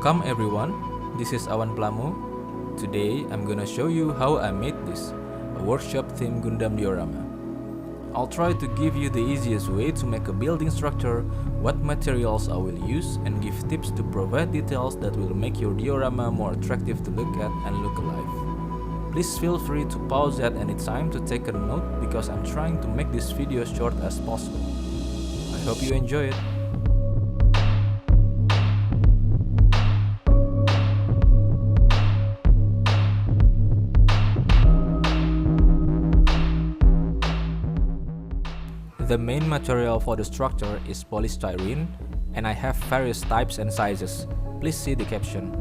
Welcome everyone, this is Awan Plamu. Today I'm gonna show you how I made this, a workshop themed Gundam diorama. I'll try to give you the easiest way to make a building structure, what materials I will use, and give tips to provide details that will make your diorama more attractive to look at and look alive. Please feel free to pause at any time to take a note because I'm trying to make this video short as possible. I hope you enjoy it. The main material for the structure is polystyrene, and I have various types and sizes. Please see the caption.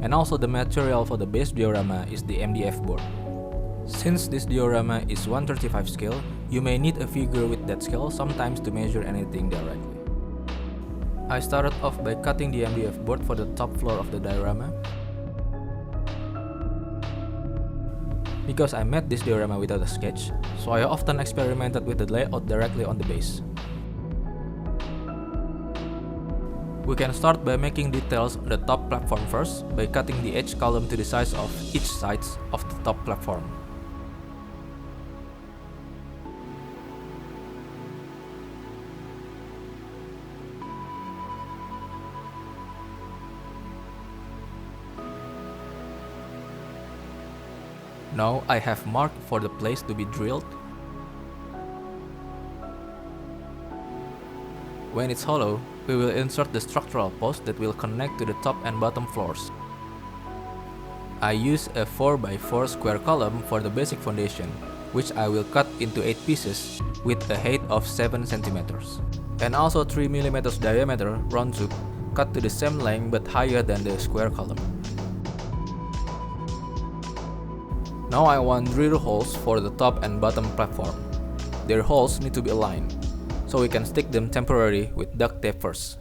And also the material for the base diorama is the MDF board. Since this diorama is 1/35 scale, you may need a figure with that scale sometimes to measure anything directly. I started off by cutting the MDF board for the top floor of the diorama. Because I made this diorama without a sketch, so I often experimented with the layout directly on the base. We can start by making details on the top platform first by cutting the edge column to the size of each sides of the top platform. Now I have marked for the place to be drilled. When it's hollow, we will insert the structural post that will connect to the top and bottom floors. I use a 4x4 square column for the basic foundation, which I will cut into 8 pieces with a height of 7 cm. And also 3 mm diameter round tube cut to the same length but higher than the square column. Now I want drill holes for the top and bottom platform. Their holes need to be aligned, so we can stick them temporarily with duct tape first.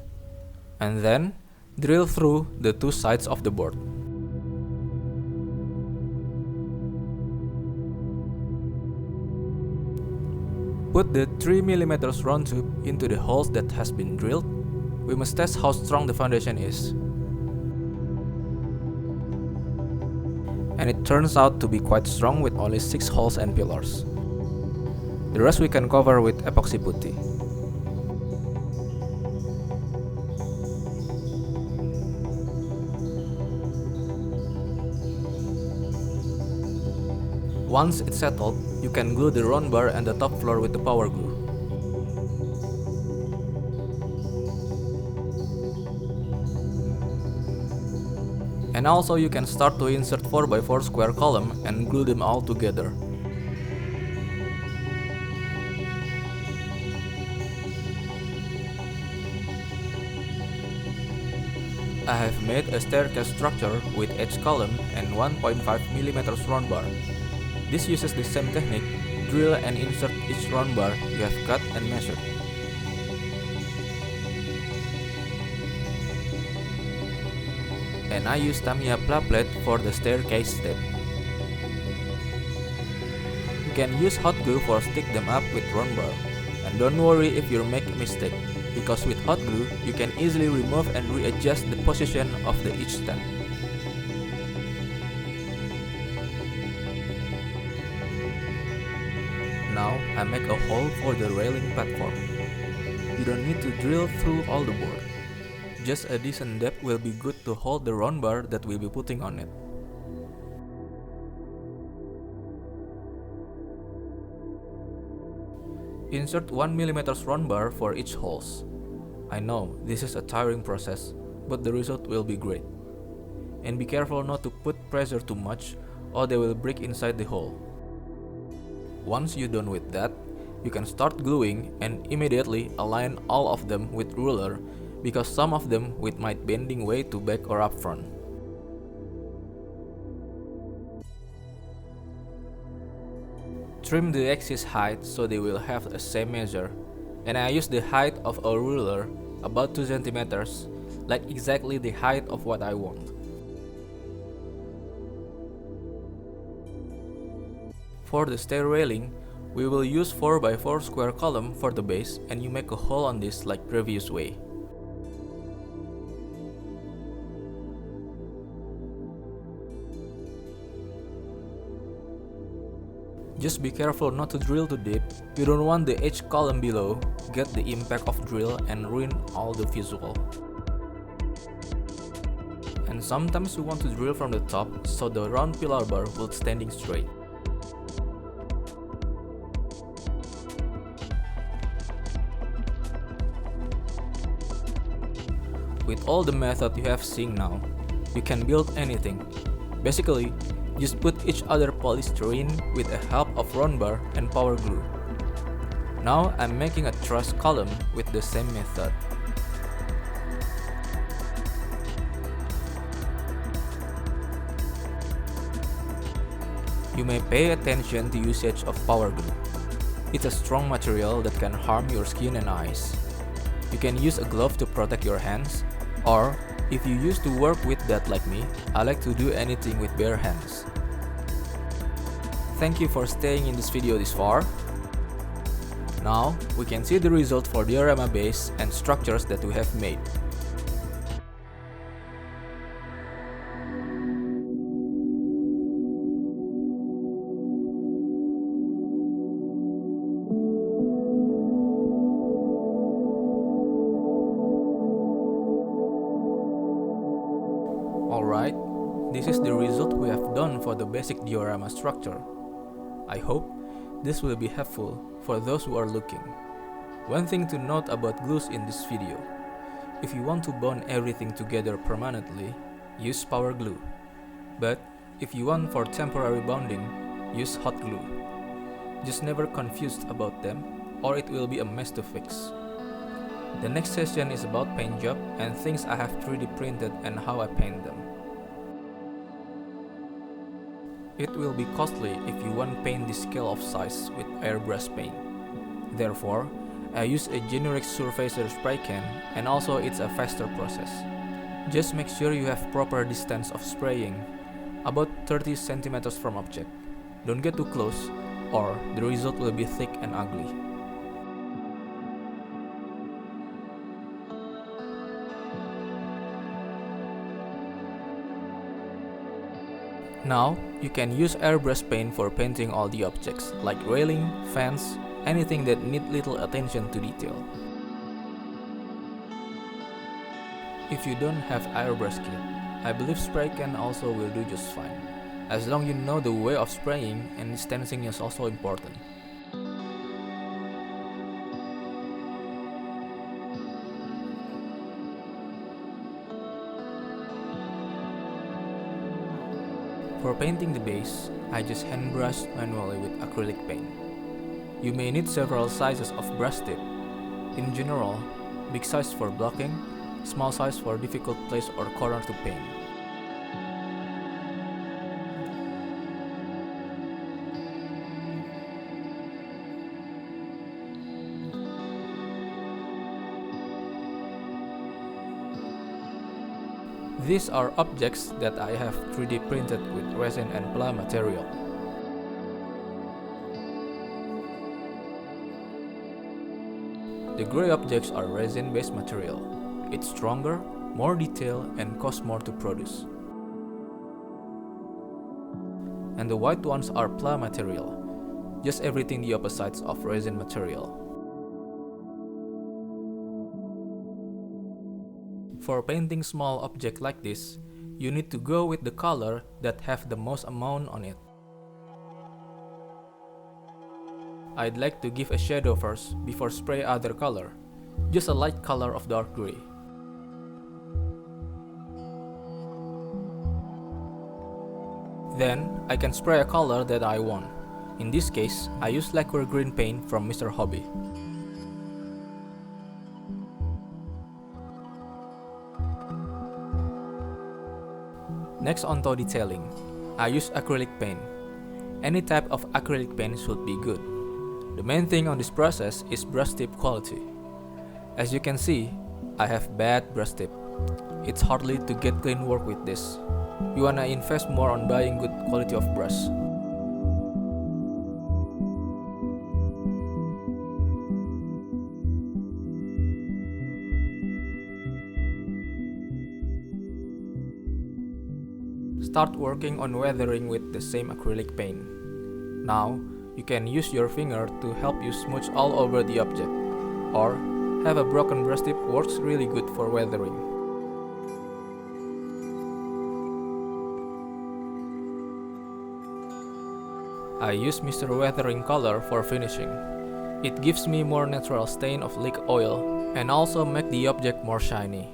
And then, drill through the two sides of the board. Put the 3 mm round tube into the holes that has been drilled. We must test how strong the foundation is. And it turns out to be quite strong with only 6 holes and pillars. The rest we can cover with epoxy putty. Once it's settled, you can glue the round bar and the top floor with the power glue. And also you can start to insert 4x4 square column and glue them all together. I have made a staircase structure with edge column and 1.5 mm round bar. This uses the same technique, drill and insert each round bar you have cut and measured. And I use Tamiya plate for the staircase step. You can use hot glue for stick them up with round bar. And don't worry if you make a mistake, because with hot glue you can easily remove and readjust the position of each step. Now I make a hole for the railing platform. You don't need to drill through all the board. Just a decent depth will be good to hold the round bar that we'll be putting on it. Insert 1 mm round bar for each holes. I know this is a tiring process, but the result will be great. And be careful not to put pressure too much or they will break inside the hole. Once you're done with that, you can start gluing and immediately align all of them with ruler because some of them might bending way to back or up front. Trim the axis height so they will have the same measure, and I use the height of a ruler, about 2 cm, like exactly the height of what I want. For the stair railing, we will use 4x4 square column for the base and you make a hole on this like previous way. Just be careful not to drill too deep. You don't want the edge column below get the impact of drill and ruin all the visual. And sometimes you want to drill from the top so the round pillar bar will standing straight. With all the method you have seen now, you can build anything. Basically, just put each other polystyrene with the help of round bar and power glue. Now I'm making a truss column with the same method. You may pay attention to usage of power glue. It's a strong material that can harm your skin and eyes. You can use a glove to protect your hands, or if you used to work with that like me, I like to do anything with bare hands. Thank you for staying in this video this far. Now, we can see the result for diorama base and structures that we have made. Alright, this is the result we have done for the basic diorama structure. I hope this will be helpful for those who are looking. One thing to note about glues in this video: if you want to bond everything together permanently, use power glue. But if you want for temporary bonding, use hot glue. Just never confused about them, or it will be a mess to fix. The next session is about paint job and things I have 3D printed and how I paint them. It will be costly if you want paint this scale of size with airbrush paint. Therefore, I use a generic surfacer spray can, and also it's a faster process. Just make sure you have proper distance of spraying, about 30 cm from object. Don't get too close, or the result will be thick and ugly. Now, you can use airbrush paint for painting all the objects, like railing, fence, anything that need little attention to detail. If you don't have airbrush kit, I believe spray can also will do just fine, as long you know the way of spraying, and distancing is also important. For painting the base, I just hand brush manually with acrylic paint. You may need several sizes of brush tip. In general, big size for blocking, small size for difficult place or corner to paint. These are objects that I have 3D printed with resin and pla material. The gray objects are resin-based material. It's stronger, more detailed, and costs more to produce. And the white ones are pla material, just everything the opposites of resin material. For painting small object like this, you need to go with the color that have the most amount on it. I'd like to give a shadow first before spray other color, just a light color of dark gray. Then, I can spray a color that I want. In this case, I use lacquer green paint from Mr. Hobby. Next, onto detailing. I use acrylic paint. Any type of acrylic paint should be good. The main thing on this process is brush tip quality. As you can see, I have bad brush tip. It's hardly to get clean work with this. You wanna invest more on buying good quality of brush. Start working on weathering with the same acrylic paint. Now, You can use your finger to help you smooch all over the object, or have a broken brush tip works really good for weathering. I use Mr. Weathering color for finishing. It gives me more natural stain of leak oil and also make the object more shiny.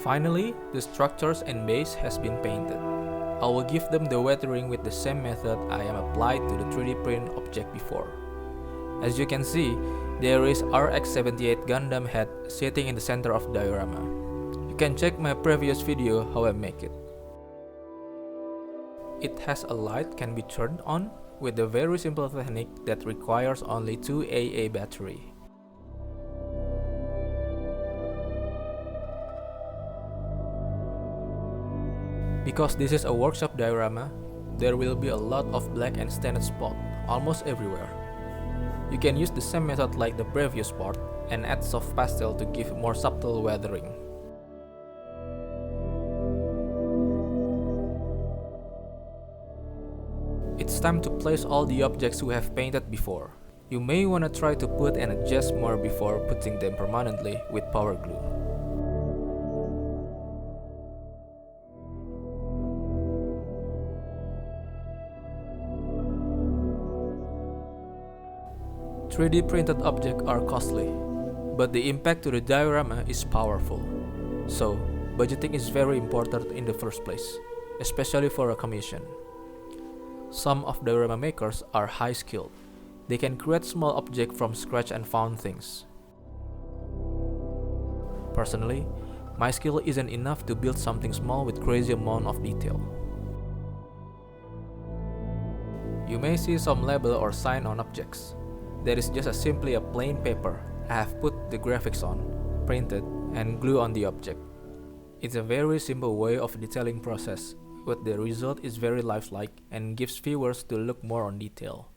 Finally, the structures and base has been painted. I will give them the weathering with the same method I am applied to the 3D print object before. As you can see, there is RX-78 Gundam head sitting in the center of the diorama. You can check my previous video how I make it. It has a light can be turned on with a very simple technique that requires only 2 AA battery. Because this is a workshop diorama, there will be a lot of black and standard spot almost everywhere. You can use the same method like the previous part and add soft pastel to give more subtle weathering. It's time to place all the objects we have painted before. You may wanna try to put and adjust more before putting them permanently with power glue. "3D printed objects are costly, but the impact to the diorama is powerful. So, budgeting is very important in the first place, especially for a commission. Some of diorama makers are high skilled. They can create small objects from scratch and found things. Personally, my skill isn't enough to build something small with crazy amount of detail. You may see some label or sign on objects. That is just simply a plain paper I have put the graphics on, printed, and glue on the object. It's a very simple way of detailing process, but the result is very lifelike and gives viewers to look more on detail.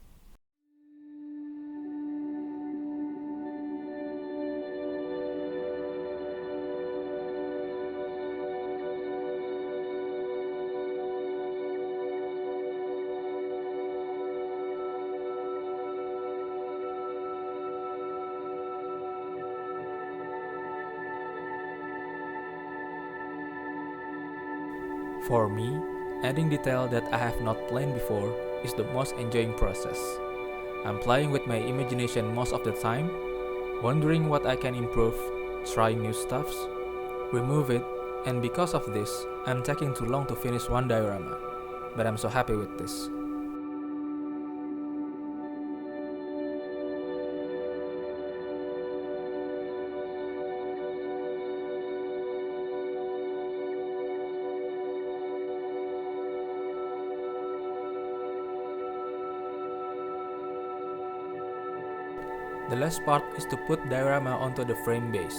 For me, adding detail that I have not planned before is the most enjoying process. I'm playing with my imagination most of the time, wondering what I can improve, trying new stuffs, remove it, and because of this, I'm taking too long to finish one diorama, but I'm so happy with this. The last part is to put diorama onto the frame base.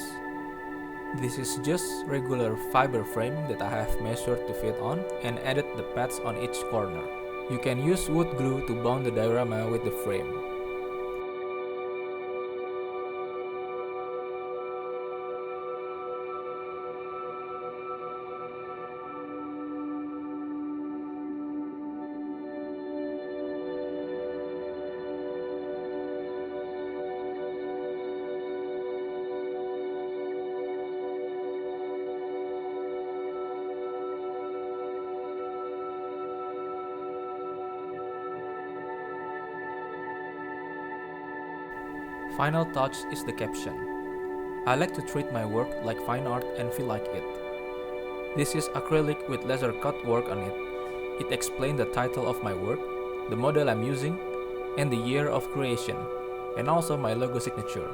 This is just regular fiber frame that I have measured to fit on and added the pads on each corner. You can use wood glue to bond the diorama with the frame. Final touch is the caption. I like to treat my work like fine art and feel like it. This is acrylic with laser cut work on it. It explains the title of my work, the model I'm using, and the year of creation, and also my logo signature.